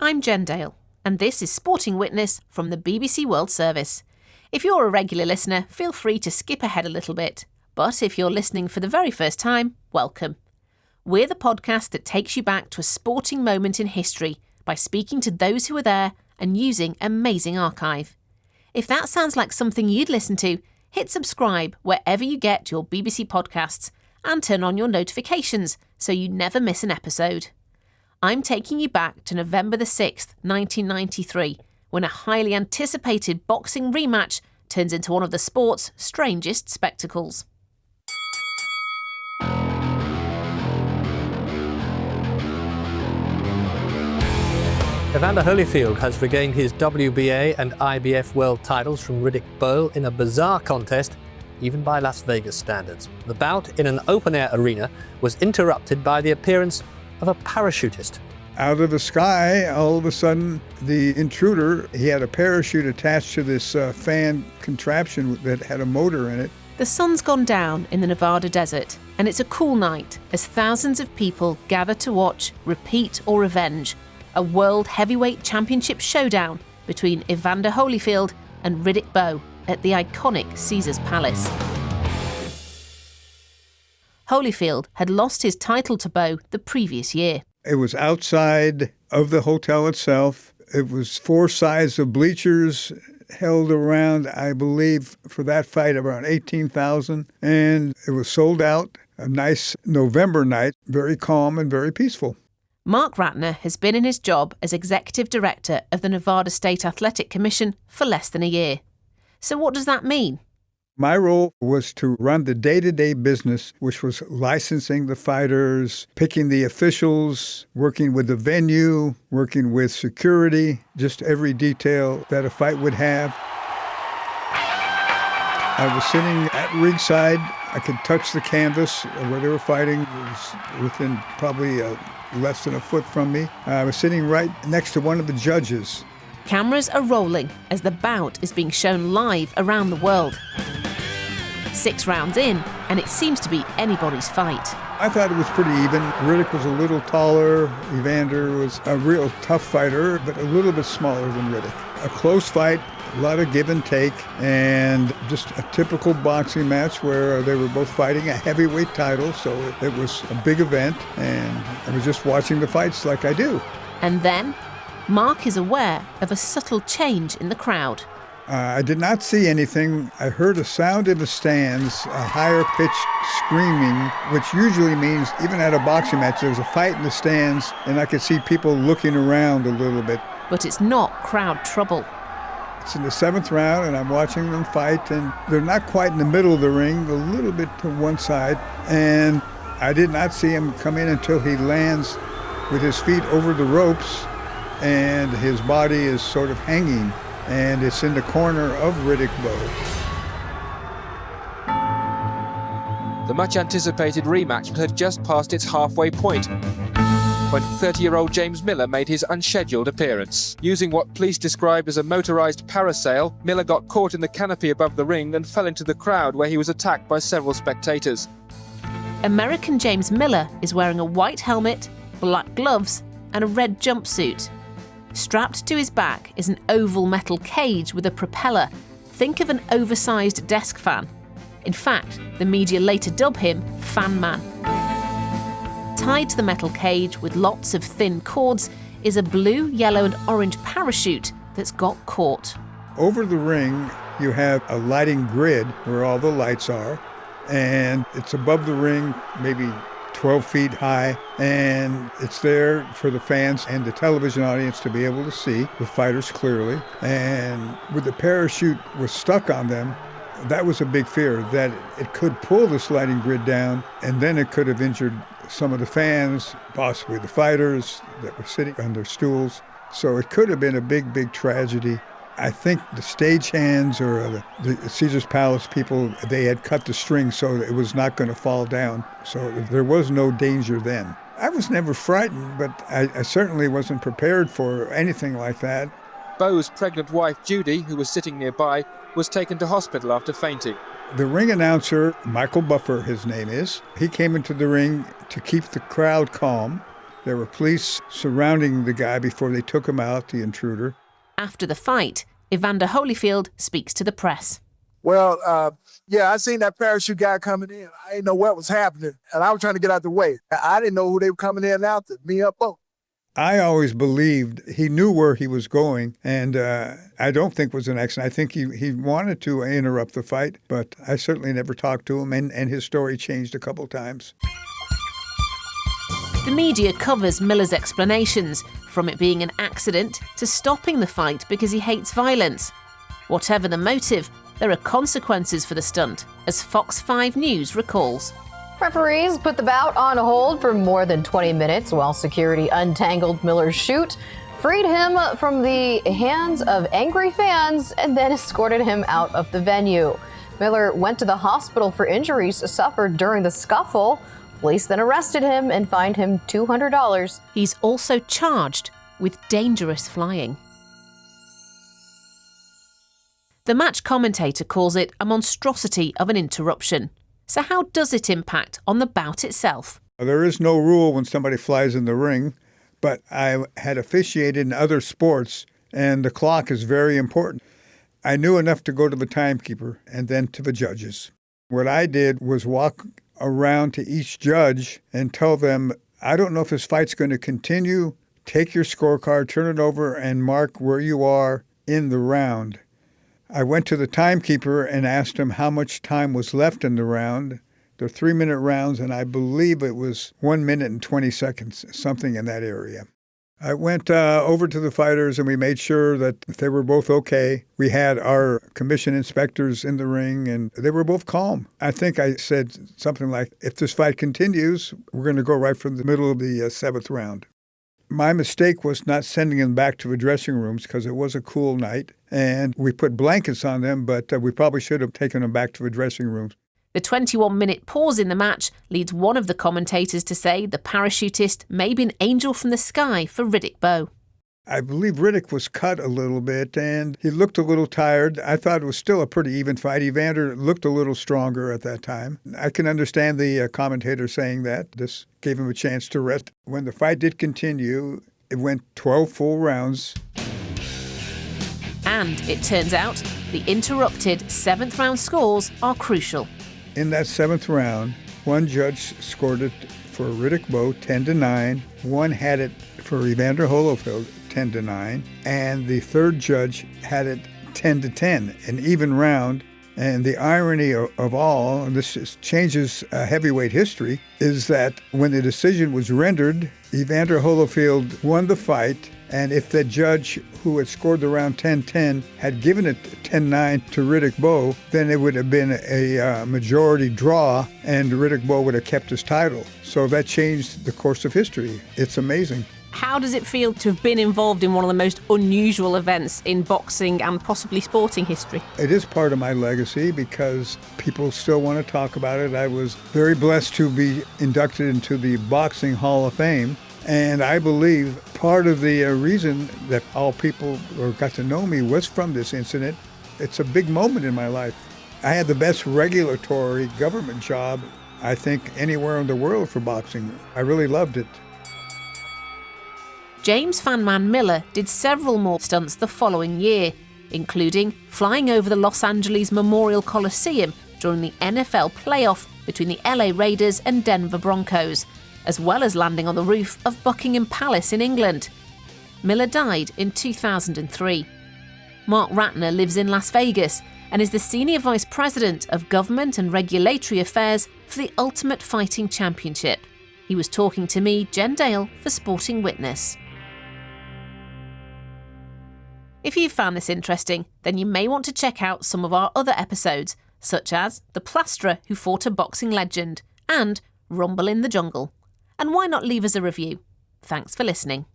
I'm Jen Dale, and this is Sporting Witness from the BBC World Service. If you're a regular listener, feel free to skip ahead a little bit. But if you're listening for the very first time, welcome. We're the podcast that takes you back to a sporting moment in history by speaking to those who were there and using amazing archive. If that sounds like something you'd listen to, hit subscribe wherever you get your BBC podcasts and turn on your notifications so you never miss an episode. I'm taking you back to November the 6th, 1993, when a highly anticipated boxing rematch turns into one of the sport's strangest spectacles. Evander Holyfield has regained his WBA and IBF world titles from Riddick Bowe in a bizarre contest, even by Las Vegas standards. The bout in an open-air arena was interrupted by the appearance of a parachutist. Out of the sky, all of a sudden, the intruder, he had a parachute attached to this fan contraption that had a motor in it. The sun's gone down in the Nevada desert, and it's a cool night as thousands of people gather to watch Repeat or Revenge, a World Heavyweight Championship showdown between Evander Holyfield and Riddick Bowe at the iconic Caesars Palace. Holyfield had lost his title to Bowe the previous year. It was outside of the hotel itself. It was 4 sides of bleachers held around, I believe, for that fight, around 18,000. And it was sold out. A nice November night, very calm and very peaceful. Mark Ratner has been in his job as Executive Director of the Nevada State Athletic Commission for less than a year. So what does that mean? My role was to run the day-to-day business, which was licensing the fighters, picking the officials, working with the venue, working with security, just every detail that a fight would have. I was sitting at ringside. I could touch the canvas where they were fighting. It was within probably less than a foot from me. I was sitting right next to one of the judges. Cameras are rolling as the bout is being shown live around the world. 6 rounds in, and it seems to be anybody's fight. I thought it was pretty even. Riddick was a little taller. Evander was a real tough fighter, but a little bit smaller than Riddick. A close fight, a lot of give and take, and just a typical boxing match where they were both fighting a heavyweight title, so it was a big event, and I was just watching the fights like I do. And then, Mark is aware of a subtle change in the crowd. I did not see anything. I heard a sound in the stands, a higher-pitched screaming, which usually means even at a boxing match, there was a fight in the stands, and I could see people looking around a little bit. But it's not crowd trouble. It's in the 7th round, and I'm watching them fight, and they're not quite in the middle of the ring, a little bit to one side, and I did not see him come in until he lands with his feet over the ropes, and his body is sort of hanging. And it's in the corner of Riddick Bowe. The much-anticipated rematch had just passed its halfway point when 30-year-old James Miller made his unscheduled appearance. Using what police described as a motorised parasail, Miller got caught in the canopy above the ring and fell into the crowd where he was attacked by several spectators. American James Miller is wearing a white helmet, black gloves, and a red jumpsuit. Strapped to his back is an oval metal cage with a propeller. Think of an oversized desk fan. In fact, the media later dub him Fan Man. Tied to the metal cage with lots of thin cords is a blue, yellow and orange parachute that's got caught. Over the ring, you have a lighting grid where all the lights are, and it's above the ring, maybe 12 feet high, and it's there for the fans and the television audience to be able to see the fighters clearly. And with the parachute was stuck on them, that was a big fear, that it could pull the sliding grid down, and then it could have injured some of the fans, possibly the fighters that were sitting on their stools. So it could have been a big, big tragedy. I think the stagehands or the Caesars Palace people, they had cut the string so that it was not going to fall down. So there was no danger then. I was never frightened, but I certainly wasn't prepared for anything like that. Bowe's pregnant wife, Judy, who was sitting nearby, was taken to hospital after fainting. The ring announcer, Michael Buffer, his name is, he came into the ring to keep the crowd calm. There were police surrounding the guy before they took him out, the intruder. After the fight, Evander Holyfield speaks to the press. Well, I seen that parachute guy coming in. I didn't know what was happening, and I was trying to get out the way. I didn't know who they were coming in after, me up both. I always believed he knew where he was going, and I don't think it was an accident. I think he wanted to interrupt the fight, but I certainly never talked to him, and his story changed a couple times. The media covers Miller's explanations, from it being an accident to stopping the fight because he hates violence. Whatever the motive, there are consequences for the stunt, as Fox 5 News recalls. Referees put the bout on hold for more than 20 minutes while security untangled Miller's chute, freed him from the hands of angry fans, and then escorted him out of the venue. Miller went to the hospital for injuries suffered during the scuffle. Police then arrested him and fined him $200. He's also charged with dangerous flying. The match commentator calls it a monstrosity of an interruption. So how does it impact on the bout itself? There is no rule when somebody flies in the ring, but I had officiated in other sports, and the clock is very important. I knew enough to go to the timekeeper and then to the judges. What I did was walk around to each judge and tell them, I don't know if this fight's going to continue. Take your scorecard, turn it over, and mark where you are in the round. I went to the timekeeper and asked him how much time was left in the round. They're 3-minute rounds, and I believe it was 1 minute and 20 seconds, something in that area. I went over to the fighters, and we made sure that they were both okay. We had our commission inspectors in the ring, and they were both calm. I think I said something like, if this fight continues, we're going to go right from the middle of the 7th round. My mistake was not sending them back to the dressing rooms because it was a cool night, and we put blankets on them, but we probably should have taken them back to the dressing rooms. The 21-minute pause in the match leads one of the commentators to say the parachutist may be an angel from the sky for Riddick Bowe. I believe Riddick was cut a little bit, and he looked a little tired. I thought it was still a pretty even fight. Evander looked a little stronger at that time. I can understand the commentator saying that. This gave him a chance to rest. When the fight did continue, it went 12 full rounds. And it turns out the interrupted 7th round scores are crucial. In that 7th round, one judge scored it for Riddick Bowe 10-9. One had it for Evander Holyfield 10-9, and the third judge had it 10-10, an even round. And the irony of all, and this changes heavyweight history, is that when the decision was rendered, Evander Holyfield won the fight, and if the judge who had scored the round 10-10 had given it 10-9 to Riddick Bowe, then it would have been a majority draw, and Riddick Bowe would have kept his title. So that changed the course of history. It's amazing. How does it feel to have been involved in one of the most unusual events in boxing and possibly sporting history? It is part of my legacy because people still want to talk about it. I was very blessed to be inducted into the Boxing Hall of Fame. And I believe part of the reason that all people got to know me was from this incident. It's a big moment in my life. I had the best regulatory government job, I think, anywhere in the world for boxing. I really loved it. James Fanman Miller did several more stunts the following year, including flying over the Los Angeles Memorial Coliseum during the NFL playoff between the LA Raiders and Denver Broncos, as well as landing on the roof of Buckingham Palace in England. Miller died in 2003. Mark Ratner lives in Las Vegas and is the Senior Vice President of Government and Regulatory Affairs for the Ultimate Fighting Championship. He was talking to me, Jen Dale, for Sporting Witness. If you found this interesting, then you may want to check out some of our other episodes, such as The Plasterer Who Fought a Boxing Legend and Rumble in the Jungle. And why not leave us a review? Thanks for listening.